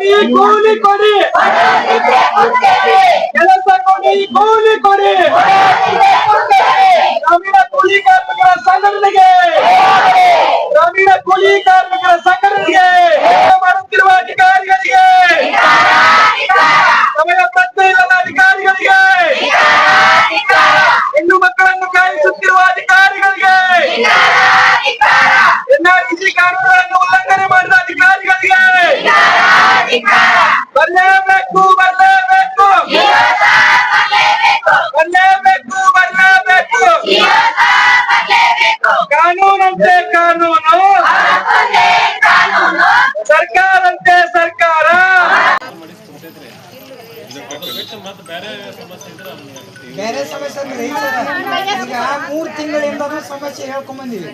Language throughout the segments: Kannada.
ಕೊಡಿ ಕೂಲಿ ಕೊಡಿ ಕೆಲಸ ಕೊಡಿ ಕೂಲಿ ಕೊಡಿ ಗ್ರಾಮೀಣ ಕೂಲಿ ಕಾರ್ಮಿಕರ ಸಂಘಟನೆಗೆ ಗ್ರಾಮೀಣ ಕೂಲಿ ಕಾರ್ಮಿಕರ ಸಂಘಟನೆಗೆ ಮಾಡುತ್ತಿರುವ ಅಧಿಕಾರಿಗಳಿಗೆ ಸಮಯ ಪ್ರಜ್ಞೆ ಇಲ್ಲದ ಅಧಿಕಾರಿಗಳಿಗೆ ಹೆಣ್ಣು ಮಕ್ಕಳನ್ನು ಕಾಯಿಸುತ್ತಿರುವ ಅಧಿಕಾರಿಗಳಿಗೆ ಎನ್ಆರ್ಇಸಿ ಕಾನೂನುಗಳನ್ನು ಉಲ್ಲಂಘನೆ ಮಾಡಿದ ಅಧಿಕಾರಿಗಳಿಗೆ ಬರಲೇಬೇಕು ಬರಲೇಬೇಕು ಬರಲೇಬೇಕು ಬರಲೇಬೇಕು ಕಾನೂನಂತೆ ಕಾನೂನು ಸರ್ಕಾರಂತೆ ಸರ್ಕಾರ ಬೇರೆ ಸಮಸ್ಯೆ ಅಂದ್ರೆ ಈಗ 3 ತಿಂಗಳಿಂದ ಸಮಸ್ಯೆ ಹೇಳ್ಕೊಂಡ್ ಬಂದಿವಿ.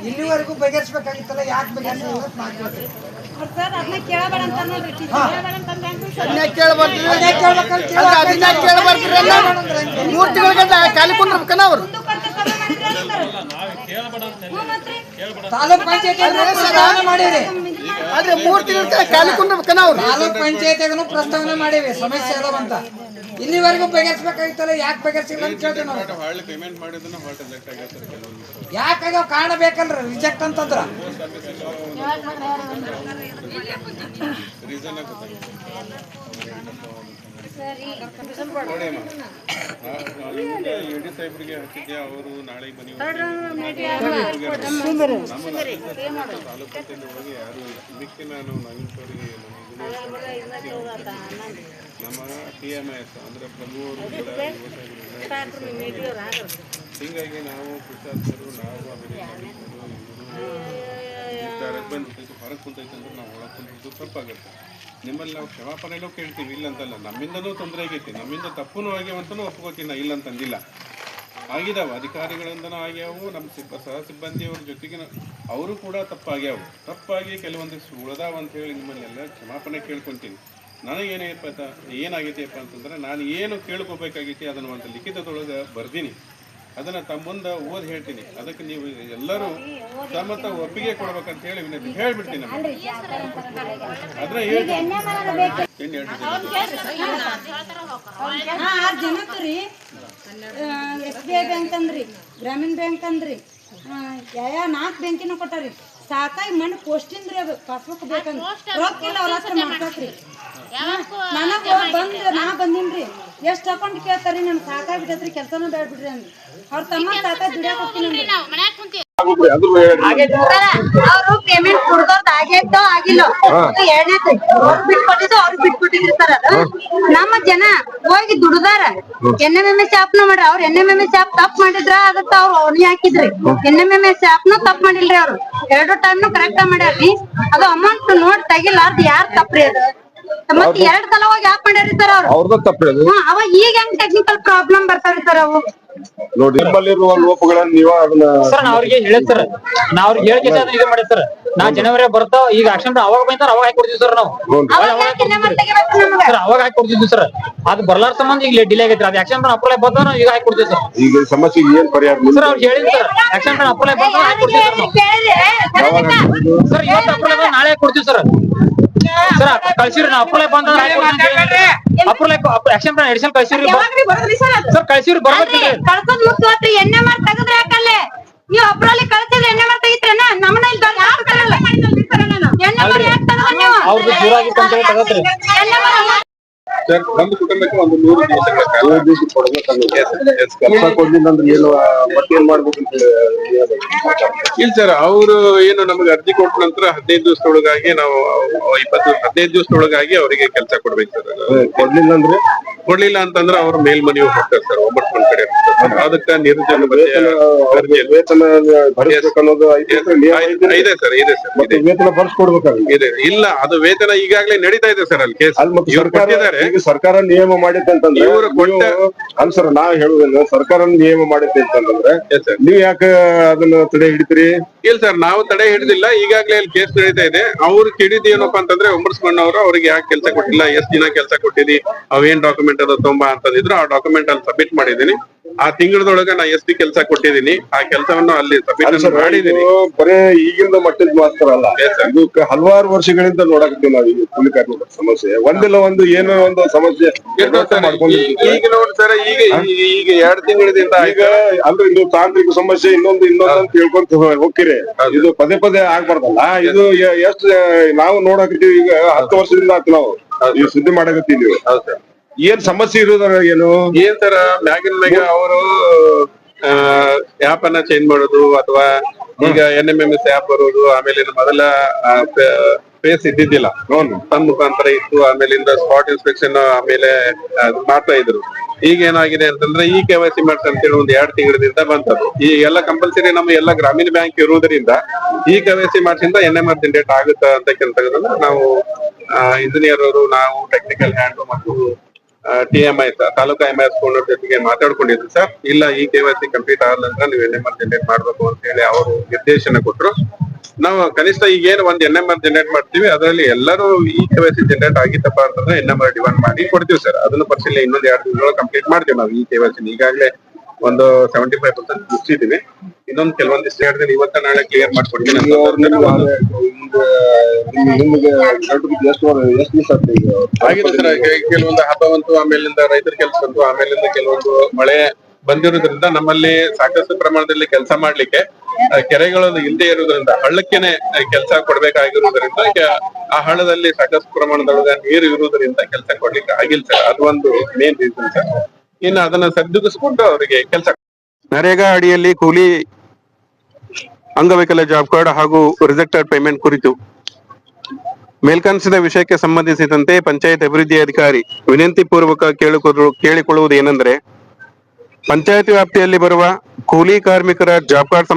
ಇಲ್ಲಿವರೆಗೂ ಬಗೆಹರಿಸಬೇಕಾಗಿತ್ತಲ್ಲ, ಯಾಕೆ ಬಗೆಹರಿಸಿಲ್ಲ ಅಂತ ಮಾತಾಡ್ತೀವಿ. ತಾಲೂಕ್ ಪಂಚಾಯತ್ ಮಾಡಿರಿ, ಆದ್ರೆ 3 ತಿಂಗಳ ಖಾಲಿ ಕುಂಡ್ರಬೇಕನ ಅವ್ರು. ತಾಲೂಕ್ ಪಂಚಾಯತ್ಗೂ ಪ್ರಸ್ತಾವನೆ ಮಾಡಿವಿ ಸಮಸ್ಯೆ ಅದಾವಂತ. ಇಲ್ಲಿವರೆಗೂ ಬಗೆಹರಿಸಬೇಕಾಗಿತ್ತಲ್ಲ, ಯಾಕೆ ಬಗೆಹರಿಸಿಲ್ಲ ಅಂತ ಕೇಳ್ತೀವಿ ನಾವು. ಯಾಕಾಗ ಕಾರಣ ಬೇಕಲ್ರಿ ರಿಜೆಕ್ಟ್ ಅಂತಂದ್ರ. ಸಾಹೇಬ್ರಿಗೆ ಹಚ್ಚಿದ್ದೆ, ಅವರು ನಾಳೆ ಬನ್ನಿ ಹೋಗಿ ಯಾರು ಇದಕ್ಕೆ ನಾನು ನವೀನ್ವರಿಗೆ ನಮ್ಮ TMS ಅಂದ್ರೆ ಪ್ರಭುವರು ಹೀಗಾಗಿ ನಾವು ಕೃಷಿಕರು ನಾವು ಬಂದ್ಬಿಟ್ಟೈತೆ ಹೊರಗೆ ಕುಂತೈತೆ ಅಂದ್ರೆ ನಾವು ಒಳಗೆ ಕುಂತಿದ್ದು ತಪ್ಪಾಗುತ್ತೆ. ನಿಮ್ಮಲ್ಲಿ ನಾವು ಕ್ಷಮಾಪಣೆನೂ ಕೇಳ್ತೀವಿ, ಇಲ್ಲ ಅಂತಲ್ಲ. ನಮ್ಮಿಂದನೂ ತೊಂದರೆ ಆಗೈತಿ, ನಮ್ಮಿಂದ ತಪ್ಪೂ ಆಗ್ಯಾವಂತನೂ ಒಪ್ಕೋತೀನಿ ನಾ, ಇಲ್ಲ ಅಂತಂದಿಲ್ಲ. ಆಗಿದಾವ ಅಧಿಕಾರಿಗಳಿಂದನೂ ಆಗ್ಯಾವು, ನಮ್ಮ ಸಹ ಸಿಬ್ಬಂದಿಯವ್ರ ಜೊತೆಗೆ ಅವರು ಕೂಡ ತಪ್ಪಾಗಿ ಕೆಲವೊಂದಿಷ್ಟು ಉಳಿದಾವ ಅಂತ ಹೇಳಿ ನಿಮ್ಮನ್ನೆಲ್ಲ ಕ್ಷಮಾಪಣೆ ಕೇಳ್ಕೊತೀನಿ. ಏನಾಗೈತಿಯಪ್ಪ ಅಂತಂದ್ರೆ, ನಾನು ಏನು ಕೇಳ್ಕೊಬೇಕಾಗೈತಿ ಅದನ್ನು ಒಂದು ಲಿಖಿತದೊಳಗೆ ಬರ್ದೀನಿ, ಅದನ್ನು ತಮ್ಮ ಮುಂದೆ ಓದಿ ಹೇಳ್ತೀನಿ. ಅದಕ್ಕೆ ನೀವು ಎಲ್ಲರೂ ಸಮ್ಮತ ಒಪ್ಪಿಗೆ ಕೊಡ್ಬೇಕಂತ ಹೇಳಿ ವಿನಂತಿ ಹೇಳ್ಬಿಡ್ತೀನಿ. ಅದನ್ನ ಹೇಳ್ತೀನಿ. SBI ಬ್ಯಾಂಕ್ ಅಂದ್ರಿ, ಗ್ರಾಮೀಣ ಬ್ಯಾಂಕ್ ಅಂದ್ರಿ, 4 ಬ್ಯಾಂಕಿನ ಕೊಟ್ಟಾರಿ. ಸಾಕಾಗಿ ಮಣ್ಣು ಪೋಸ್ಟಿಂದ್ರಿ, ಅದು ಪಾಸ್ಬುಕ್ ಬೇಕಂದ್ರೆ ರೊಕ್ಕಿಲ್ಲ ಅವ್ರ ಹತ್ರ ಮಾಡ್ಬೇಕ್ರಿ. ನನಗ ನಾ ಬಂದಿನ್ರಿ, ಎಷ್ಟು ಅಕೌಂಟ್ ಕೇಳ್ತಾರಿ, ನನ್ಗೆ ಸಾಕಾಗ್ಬಿಟ್ಟೈತ್ರಿ, ಕೆಲಸನೂ ಬೇಡ ಬಿಡ್ರಿ ಅಂದ್ರಿ. ಅವ್ರ ತಮ್ಮ ಸಾಕಾಗಿ ದುಡಿಯಾಕ ಹೋಗ್ತೀನಿ. ಅವ್ರು ಪೇಮೆಂಟ್ ಕೊಡ್ದವ್ರದ್ದು ಆಗೈತೋ ಆಗಿಲ್ಲ, ಎರಡನೇದು ಅವ್ರು ಬಿಟ್ಕೊಟ್ಟಿದ್ದು ಅವ್ರು ಬಿಟ್ಕೊಟ್ಟಿದ್ರಿ ಸರ್. ಅದು ನಮ್ಮ ಜನ ಹೋಗಿ ದುಡ್ದಾರ. NMMS ಆಪ್ನು ಮಾಡ್ರಿ, ಅವ್ರು NMMS ಆಪ್ ತಪ್ಪು ಮಾಡಿದ್ರ ಅದಕ್ಕ ಅವ್ರು ಅವನಿ ಹಾಕಿದ್ರಿ. NMMS ಆಪ್ನು ತಪ್ಪು ಮಾಡಿಲ್ರಿ, ಅವ್ರು 2 ಟೈಮ್ನು ಕರೆಕ್ಟ್ ಮಾಡ್ಯಾರ್ರಿ. ಅದು ಅಮೌಂಟ್ ನೋಡಿ ತೆಗಿಲಾರ್ದು ಯಾರು ತಪ್ಪ್ರಿ ಅದು. ಮತ್ತೆ 2 ಸಲ ಹೋಗಿ ಆಪ್ ಮಾಡ್ಯಾರಿ ಸರ್ ಅವ್ರು. ಅವಾಗ ಈಗ ಹೆಂಗ್ ಟೆಕ್ನಿಕಲ್ ಪ್ರಾಬ್ಲಮ್ ಬರ್ತಾವ್ರಿ ಸರ್ ಅವು. ನೋಡಿ, ನಿಮ್ಮಲ್ಲಿರುವ ಲೋಪಗಳನ್ನು ನೀವು ಅದನ್ನ ಸರ್ ನಾ ಅವ್ರಿಗೆ ಹೇಳಿದ್ ಸರ್, ನಾ ಅವ್ರಿಗೆ ಹೇಳಿಕೆ ಇದು ಮಾಡಿ ಸರ್. ನಾ ಜನವರಿ ಬರ್ತಾವ ಈಗ ಆಕ್ಷನ್ ಅವಾಗ ಬಂತಾರ, ಅವಾಗ ಹಾಕಿ ಕೊಡ್ತೀವಿ ಸರ್. ನಾವು ಸರ್ ಅವಾಗ ಹಾಕಿ ಕೊಡ್ತಿದ್ವಿ ಸರ್. ಅದು ಬರ್ಲಾರ ಸಂಬಂಧ ಈಗ ಡಿಲೇ ಆಗೈತ್ರಿ. ಅದು ಆಕ್ಷನ್ ಅಪ್ಲೈ ಬಂದ ಈಗ ಹಾಕಿ ಕೊಡ್ತೀವಿ ಸರ್. ಈಗ ಸಮಸ್ಯೆ ಏನ್ ಪರಿಹಾರ ಸರ್ ಅವ್ರಿಗೆ ಹೇಳಿದ್ವಿ ಸರ್, ಆಕ್ಷನ್ ಅಪ್ಲೈ ಬಂದ ಹಾಕಿ ಕೊಡ್ತೀವಿ ಸರ್. ಇವತ್ತು ಅಪ್ಲೈ ಬಂದ ನಾಳೆ ಕೊಡ್ತೀವಿ ಸರ್. ಸರ್ ಕಳ್ಸಿರಿ, ನಾ ಅಪ್ಲೈ ಬಂದ ಅಪ್ಲೈ ಆಕ್ಷನ್ ಪ್ಲಾನ್ ಎಡಿಷನ್ ಕಳ್ಸಿರಿ ಸರ್. ಕಳ್ಸಿರಿ ಬರ್ಬೇಕ್ರಿ. ಕಳ್ಸೋದ್ ಮುಖ್ಯವಾತ್ರಿ. NMR ತೆಗೆದ್ರೆ ಯಾಕಲ್ಲೇ ನೀವು ಅಪ್ರಲ್ಲಿ ಕಳ್ಸಿದ್ರೆ NMR ತೆಗಿತ್ರೇನ? ನಮ್ಮನ್ನ ಇಲ್ಲಿ ಯಾರು ತರಲ್ಲ. NMR ಯಾಕೆ ತಗೋಲ್ಲ ನೀವು? ಅವ್ರದ್ದು ದೂರ ಆಗಿತ್ತು ಅಂತ ಹೇಳಿ ತಗೋತ್ರಿ. ಸರ್, ಒಂದು ಕುಟುಂಬಕ್ಕೆ ಒಂದು 100 ದಿವಸಗಳ ಕಾಲ ಕೆಲಸ ಕೊಡ್ಲಿಲ್ಲ ಅಂದ್ರೆ ಏನು ಮತ್ತೆ ಏನ್ ಮಾಡ್ಬೇಕಂತ ಇಲ್ಲ ಸರ್. ಅವರು ಏನು ನಮಗೆ ಅರ್ಜಿ ಕೊಟ್ಟ ನಂತರ 15 ದಿವಸದೊಳಗಾಗಿ ನಾವು 15 ದಿವಸದೊಳಗಾಗಿ ಅವರಿಗೆ ಕೆಲಸ ಕೊಡ್ಬೇಕು ಸರ್. ಕೊಡ್ಲಿಲ್ಲ ಅಂತಂದ್ರೆ ಅವ್ರ ಮೇಲ್ಮನವಿ ಹೋಗ್ತಾರೆ ಸರ್, ಒಬ್ಬಟ್ಟು ಕಡೆ. ಅದಕ್ಕೆ ನಿರುದ್ಯೋಗ ವೇತನ ಭರಿಸಬೇಕನ್ನೋದು ಇದೆ ಸರ್, ಇದೆ ಸರ್. ವೇತನ ಭರಿಸ್ಕೊಡ್ಬೇಕಾಗಿದೆ. ಇಲ್ಲ, ಅದು ವೇತನ ಈಗಾಗಲೇ ನಡೀತಾ ಇದೆ ಸರ್. ಅಲ್ಲಿ ಕೇಸ್ ಈಗ ಸರ್ಕಾರ ನಿಯಮ ಮಾಡಿದ್ದೆ ಅಂತಂದ್ರೆ ಅಲ್ಲ ಸರ್, ನಾ ಹೇಳುವುದೇನು, ಸರ್ಕಾರ ನಿಯಮ ಮಾಡಿದ್ದೆ ಅಂತಂದ್ರೆ ನೀವ್ ಯಾಕೆ ಅದನ್ನ ತಡೆ ಹಿಡಿತೀರಿ? ಇಲ್ಲ ಸರ್, ನಾವು ತಡೆ ಹಿಡಿದಿಲ್ಲ. ಈಗಾಗಲೇ ಅಲ್ಲಿ ಕೇಸ್ ನಡೀತಾ ಇದೆ. ಅವ್ರು ಕೇಳಿದ್ ಏನಪ್ಪಾ ಅಂತಂದ್ರೆ, ಒಮ್ಮರ್ಸ್ಮನ್ ಅವರು ಅವ್ರಿಗೆ ಯಾಕೆ ಕೆಲಸ ಕೊಟ್ಟಿಲ್ಲ, ಎಷ್ಟ್ ದಿನ ಕೆಲಸ ಕೊಟ್ಟಿದಿ, ಅವೇನ್ ಡಾಕ್ಯುಮೆಂಟ್ ಅದ ತುಂಬಾ ಅಂತಂದಿದ್ರು. ಆ ಡಾಕ್ಯುಮೆಂಟ್ ಅಲ್ಲಿ ಸಬ್ಮಿಟ್ ಮಾಡಿದೀನಿ. ಆ ತಿಂಗಳದೊಳಗ ನಾ ಎಷ್ಟು ಕೆಲಸ ಕೊಟ್ಟಿದ್ದೀನಿ ಆ ಕೆಲಸವನ್ನು ಅಲ್ಲಿ ಸಬ್ಮಿಟ್ ಮಾಡಿದೀನಿ. ಬರೇ ಈಗಿಂದ ಮಟ್ಟದ ಮಾತ್ರ ಅಲ್ಲ, ಇದು ಹಲವಾರು ವರ್ಷಗಳಿಂದ ನೋಡಕತ್ತೀವಿ ನಾವು ಈ ಕೂಲಿ ಕಾರ್ಮಿಕರ ಸಮಸ್ಯೆ. ಒಂದಿಲ್ಲ ಒಂದು ಏನೋ ಒಂದು ಸಮಸ್ಯೆ ಈಗ ನೋಡಿ ಸರ್, ಈಗ 2 ತಿಂಗಳಿಂದ ಈಗ ಅಂದ್ರೆ ಇದು ತಾಂತ್ರಿಕ ಸಮಸ್ಯೆ ಇನ್ನೊಂದು ಅಂತ ಹೇಳ್ಕೊಂತ ಹೋಗ್ತೀರಿ. ಇದು ಪದೇ ಪದೇ ಆಗ್ಬಾರ್ದಲ್ಲ. ಇದು ಎಷ್ಟು ನಾವು ನೋಡಕತ್ತೀವಿ, ಈಗ 10 ವರ್ಷದಿಂದ ಆಯ್ತು ನಾವು ಈ ಸುದ್ದಿ ಮಾಡಕತ್ತೀವಿ. ಏನ್ ಸಮಸ್ಯೆ ಇರೋದ್ರ ಏನು ಏನ್ ಸರ, ಮ್ಯಾಗಿನ ಮ್ಯಾಗ ಅವರು ಆ್ಯಪ್ ಅನ್ನ ಚೇಂಜ್ ಮಾಡೋದು, ಅಥವಾ ಈಗ NMMS ಆ್ಯಪ್ ಬರೋದು, ಆಮೇಲೆ ಮೊದಲ ಫೇಸ್ ಇದ್ದಿದ್ದಿಲ್ಲ, ತಮ್ಮ ಮುಖಾಂತರ ಇತ್ತು, ಆಮೇಲಿಂದ ಸ್ಪಾಟ್ ಇನ್ಸ್ಪೆಕ್ಷನ್ ಆಮೇಲೆ ಮಾಡ್ತಾ ಇದ್ರು. ಈಗ ಏನಾಗಿದೆ ಅಂತಂದ್ರೆ ಈ KYC ಮಾಡ್ತಾ ಅಂತೇಳಿ 1-2 ತಿಂಗಳಿಂದ ಬಂತದ್ದು. ಈ ಎಲ್ಲ ಕಂಪಲ್ಸರಿ ನಮ್ಮ ಎಲ್ಲ ಗ್ರಾಮೀಣ ಬ್ಯಾಂಕ್ ಇರುವುದರಿಂದ ಈ KYC ಮಾಡ್ಸಿಂದ NMR ಜನರೇಟ್ ಆಗುತ್ತಾ ಅಂತಕ್ಕಂಥದ್ದನ್ನ ನಾವು ಇಂಜಿನಿಯರ್ ಅವರು, ನಾವು ಟೆಕ್ನಿಕಲ್ ಹ್ಯಾಂಡ್ ಮತ್ತು TMI ತಾಲೂಕಾ MIS ಓನರ್ ಜೊತೆಗೆ ಮಾತಾಡ್ಕೊಂಡಿದ್ರು ಸರ್. ಇಲ್ಲ, ಈ KYC ಕಂಪ್ಲೀಟ್ ಆದ ನಂತರ ನೀವು NMR ಜನರೇಟ್ ಮಾಡ್ಬೇಕು ಅಂತ ಹೇಳಿ ಅವರು ನಿರ್ದೇಶನ ಕೊಟ್ರು. ನಾವು ಕನಿಷ್ಠ ಈಗ ಏನು ಒಂದು NMR ಜನರೇಟ್ ಮಾಡ್ತೀವಿ, ಅದರಲ್ಲಿ ಎಲ್ಲರೂ ಈ KYC ಜನರೇಟ್ ಆಗಿತ್ತಪ್ಪ ಅಂತಂದ್ರೆ NMR ಡಿವೈಡ್ ಮಾಡಿ ಕೊಡ್ತೀವಿ ಸರ್. ಅದನ್ನು ಪರಿಶೀಲನೆ ಇನ್ನೊಂದು 2 ದಿನದೊಳಗೆ ಕಂಪ್ಲೀಟ್ ಮಾಡ್ತೀವಿ ನಾವು. ಈ KYC ಈಗಾಗಲೇ ಒಂದು 75% ಮುಗಿಸಿದೀವಿ. ಇನ್ನೊಂದು ಕೆಲವೊಂದಿಷ್ಟು 2 ದಿನ ಇವತ್ತ ನಾಳೆ ಕ್ಲಿಯರ್ ಮಾಡ್ಕೊಡ್ತೀನಿ. ಆಗಿದೆ ಸರ್, ಕೆಲವೊಂದು ಹಬ್ಬ ಬಂತು, ಆಮೇಲಿಂದ ರೈತರ ಕೆಲಸ ಬಂತು, ಆಮೇಲಿಂದ ಕೆಲವೊಂದು ಮಳೆ ಬಂದಿರೋದ್ರಿಂದ ನಮ್ಮಲ್ಲಿ ಸಾಕಷ್ಟು ಪ್ರಮಾಣದಲ್ಲಿ ಕೆಲಸ ಮಾಡ್ಲಿಕ್ಕೆ ಕೆರೆಗಳು ಇಲ್ಲದೆ ಇರೋದ್ರಿಂದ ಹಳ್ಳಕ್ಕೆನೆ ಕೆಲಸ ಕೊಡ್ಬೇಕಾಗಿರೋದ್ರಿಂದ ಆ ಹಳ್ಳದಲ್ಲಿ ಸಾಕಷ್ಟು ಪ್ರಮಾಣದೊಳಗ ನೀರು ಇರುವುದರಿಂದ ಕೆಲಸ ಕೊಡ್ಲಿಕ್ಕೆ ಆಗಿಲ್ಲ ಸರ್. ಅದು ಒಂದು ಮೇನ್ ರೀಸನ್ ಸರ್. ಇನ್ನು ಅದನ್ನ ಸರಿದೂಗಿಸ್ಕೊಂಡು ಅವರಿಗೆ ಕೆಲಸ. ನರೇಗಾ ಅಡಿಯಲ್ಲಿ ಕೂಲಿ ಅಂಗವಿಕಲ ಜಾಬ್ ಕಾರ್ಡ್ ಹಾಗೂ ರಿಜೆಕ್ಟೆಡ್ ಪೇಮೆಂಟ್ ಕುರಿತು ಮೇಲ್ಕಾಣಿಸಿದ ವಿಷಯಕ್ಕೆ ಸಂಬಂಧಿಸಿದಂತೆ ಪಂಚಾಯತ್ ಅಭಿವೃದ್ಧಿ ಅಧಿಕಾರಿ ವಿನಂತಿ ಪೂರ್ವಕ ಕೇಳಿಕೊಳ್ಳುವುದು ಏನೆಂದರೆ, ಪಂಚಾಯತ್ ವ್ಯಾಪ್ತಿಯಲ್ಲಿ ಬರುವ ಕೂಲಿ ಕಾರ್ಮಿಕರ ಜಾಬ್ ಕಾರ್ಡ್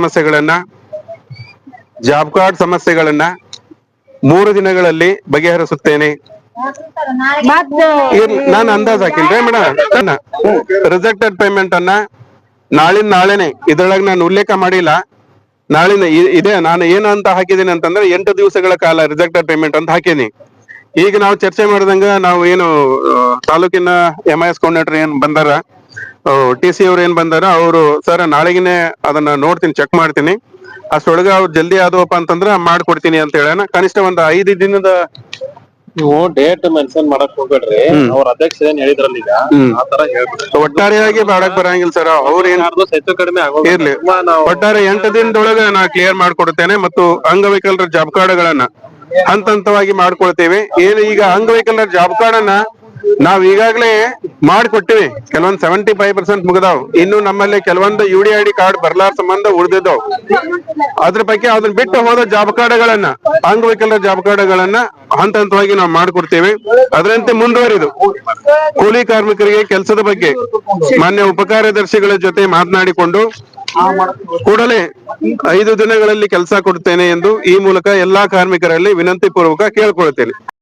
ಸಮಸ್ಯೆಗಳನ್ನ 3 ದಿನಗಳಲ್ಲಿ ಬಗೆಹರಿಸುತ್ತೇನೆ. ನಾನು ಅಂದಾಜ್ ಹಾಕಿನ್ರಿ ಮೇಡಮ್. ರಿಜೆಕ್ಟೆಡ್ ಪೇಮೆಂಟ್ ಅನ್ನ ನಾಳೆನೆ ಇದ್ರೊಳಗೆ ನಾನು ಉಲ್ಲೇಖ ಮಾಡಿಲ್ಲ. ನಾಳಿನ ಇದೆ, ನಾನು ಏನು ಅಂತ ಹಾಕಿದ್ದೀನಿ ಅಂತಂದ್ರೆ 8 ದಿವಸಗಳ ಕಾಲ ರಿಜೆಕ್ಟೆಡ್ ಪೇಮೆಂಟ್ ಅಂತ ಹಾಕೀನಿ. ಈಗ ನಾವು ಚರ್ಚೆ ಮಾಡಿದಂಗ ನಾವು ಏನು ತಾಲೂಕಿನ MIS ಕೋಆರ್ಡಿನೇಟರ್ ಏನ್ ಬಂದಾರ, TC ಅವ್ರು ಏನ್ ಬಂದಾರ, ಅವರು ಸರ್ ನಾಳೆಗಿನೇ ಅದನ್ನ ನೋಡ್ತೀನಿ, ಚೆಕ್ ಮಾಡ್ತೀನಿ, ಅಷ್ಟೊಳಗ ಅವ್ರು ಜಲ್ದಿ ಆದವಪ್ಪ ಅಂತಂದ್ರ ಮಾಡ್ಕೊಡ್ತೀನಿ ಅಂತ ಹೇಳ. ಕನಿಷ್ಠ ಒಂದು 5 ದಿನದ ನೀವು ಡೇಟ್ ಮೆನ್ಷನ್ ಮಾಡಕ್ ಹೋಗ್ಬೇಡ್ರಿ. ಅವ್ರ ಅಧ್ಯಕ್ಷ ಏನ್ ಹೇಳಿದ್ರಲ್ಲ ಈಗ ಆತರ ಹೇಳ್ಬಿಡ್ರಿ. ಒಟ್ಟಾರೆಯಾಗಿ ಮಾಡಕ್ ಬರಂಗಿಲ್ಲ ಸರ್. ಅವ್ರ ಏನಾದ್ರು ಹೆಚ್ಚು ಕಡಿಮೆ ಇರ್ಲಿ, ಒಟ್ಟಾರೆ 8 ದಿನದೊಳಗ ನಾ ಕ್ಲಿಯರ್ ಮಾಡ್ಕೊಡ್ತೇನೆ. ಮತ್ತು ಅಂಗವಿಕಲರ ಜಾಬ್ ಕಾರ್ಡ್ಗಳನ್ನ ಹಂತ ಹಂತವಾಗಿ ಮಾಡ್ಕೊಳ್ತೇವೆ. ಏನು ಈಗ ಅಂಗವಿಕಲರ ಜಾಬ್ ಕಾರ್ಡ್ ಅನ್ನ ನಾವ್ ಈಗಾಗ್ಲೇ ಮಾಡ್ಕೊಟ್ಟಿವಿ. ಕೆಲವೊಂದ್ 75% ಮುಗ್ದಾವ್. ಇನ್ನು ನಮ್ಮಲ್ಲಿ ಕೆಲವೊಂದು UDID ಕಾರ್ಡ್ ಬರ್ಲಾರ ಸಂಬಂಧ ಉಳಿದಿದ್ದಾವ್. ಅದ್ರ ಬಗ್ಗೆ ಅದನ್ನ ಬಿಟ್ಟು ಹೋದ ಜಾಬ್ ಕಾರ್ಡ್ಗಳನ್ನ, ಅಂಗವಿಕಲರ ಜಾಬ್ ಕಾರ್ಡ್ಗಳನ್ನ ಹಂತ ಹಂತವಾಗಿ ನಾವು ಮಾಡ್ಕೊಡ್ತೇವೆ. ಅದರಂತೆ ಮುಂದುವರಿದು ಕೂಲಿ ಕಾರ್ಮಿಕರಿಗೆ ಕೆಲಸದ ಬಗ್ಗೆ ಮಾನ್ಯ ಉಪಕಾರ್ಯದರ್ಶಿಗಳ ಜೊತೆ ಮಾತನಾಡಿಕೊಂಡು ಕೂಡಲೇ 5 ದಿನಗಳಲ್ಲಿ ಕೆಲಸ ಕೊಡ್ತೇನೆ ಎಂದು ಈ ಮೂಲಕ ಎಲ್ಲಾ ಕಾರ್ಮಿಕರಲ್ಲಿ ವಿನಂತಿ ಪೂರ್ವಕ ಕೇಳ್ಕೊಳ್ತೇನೆ.